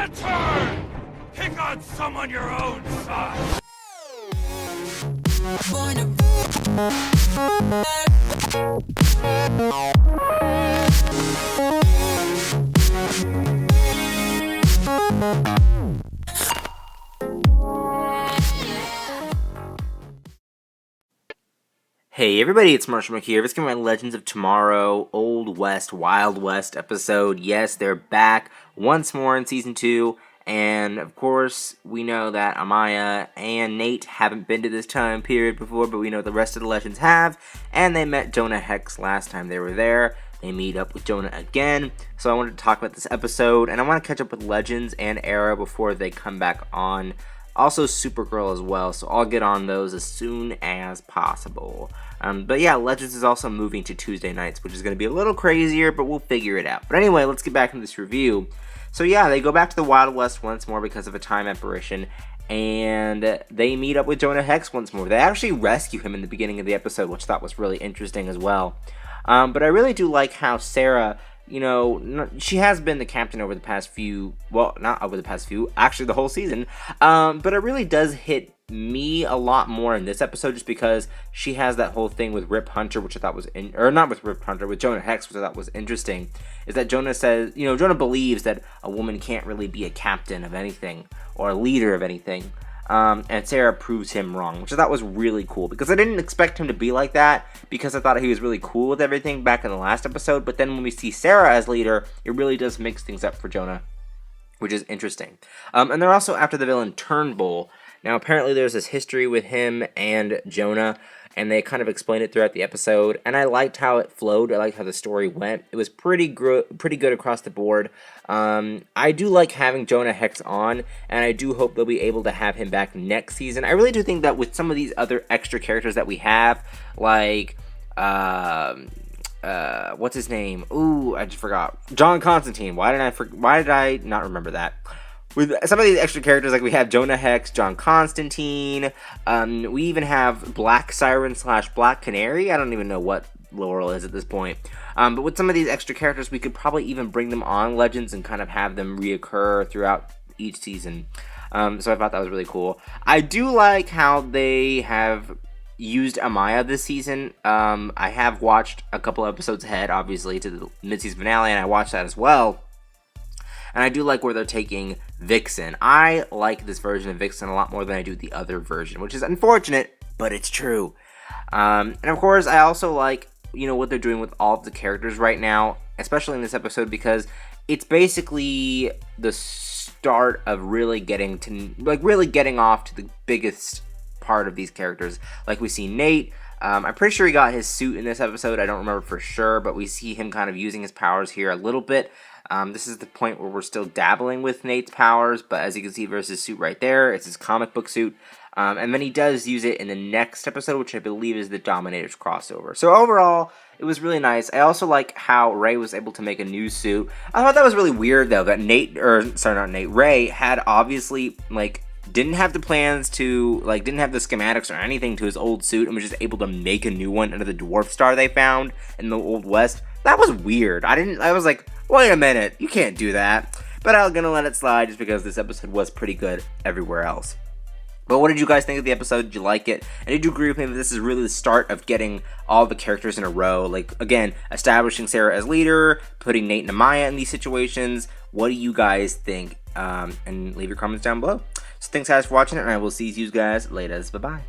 turn! Pick on someone your own size! Hey everybody, it's Marshall here. This is my Legends of Tomorrow, Old West, Wild West episode. Yes, they're back once more in Season 2, and of course, we know that Amaya and Nate haven't been to this time period before, but we know the rest of the Legends have, and they met Jonah Hex last time they were there. They meet up with Jonah again, so I wanted to talk about this episode, and I want to catch up with Legends and Era before they come back on. Also Supergirl as well, so I'll get on those as soon as possible. But yeah, Legends is also moving to Tuesday nights, which is going to be a little crazier, but we'll figure it out. But anyway, let's get back into this review. So yeah, they go back to the Wild West once more because of a time apparition, and they meet up with Jonah Hex once more. They actually rescue him in the beginning of the episode, which I thought was really interesting as well. But I really do like how Sara, you know, she has been the captain over the past few, well, not over the past few, actually the whole season, but it really does hit me a lot more in this episode just because she has that whole thing with Rip Hunter, which I thought was, or not with Rip Hunter, with Jonah Hex, which I thought was interesting, is that Jonah says, you know, Jonah believes that a woman can't really be a captain of anything, or a leader of anything, and Sara proves him wrong, which I thought was really cool, because I didn't expect him to be like that, because I thought he was really cool with everything back in the last episode, but then when we see Sara as leader, it really does mix things up for Jonah, which is interesting. And they're also after the villain Turnbull. Now, apparently there's this history with him and Jonah, and they kind of explained it throughout the episode, and I liked how it flowed. I liked how the story went. It was pretty good across the board. I do like having Jonah Hex on, and I do hope they'll be able to have him back next season. I really do think that with some of these other extra characters that we have, like, what's his name? Ooh, I just forgot. John Constantine. Why did I not remember that? With some of these extra characters, like we have Jonah Hex, John Constantine, we even have Black Siren / Black Canary. I don't even know what Laurel is at this point. But with some of these extra characters, we could probably even bring them on Legends and kind of have them reoccur throughout each season. So I thought that was really cool. I do like how they have used Amaya this season. I have watched a couple episodes ahead, obviously, to the mid-season finale, and I watched that as well. And I do like where they're taking Vixen. I like this version of Vixen a lot more than I do the other version, which is unfortunate, but it's true. And of course, I also like, you know, what they're doing with all of the characters right now, especially in this episode, because it's basically the start of really getting off to the biggest part of these characters. Like we see Nate. I'm pretty sure he got his suit in this episode. I don't remember for sure, but we see him kind of using his powers here a little bit. This is the point where we're still dabbling with Nate's powers, but as you can see, there's his suit right there. It's his comic book suit. And then he does use it in the next episode, which I believe is the Dominators crossover. So overall, it was really nice. I also like how Ray was able to make a new suit. I thought that was really weird, though, that Ray had obviously, like, didn't have the plans to, like, didn't have the schematics or anything to his old suit and was just able to make a new one out of the dwarf star they found in the Old West. That was weird. I was like, wait a minute, you can't do that. But I'm gonna let it slide just because this episode was pretty good everywhere else. But what did you guys think of the episode? Did you like it? And did you agree with me that this is really the start of getting all the characters in a row? Like, again, establishing Sara as leader, putting Nate and Amaya in these situations. What do you guys think? And leave your comments down below. So thanks guys for watching it, and I will see you guys later. Bye-bye.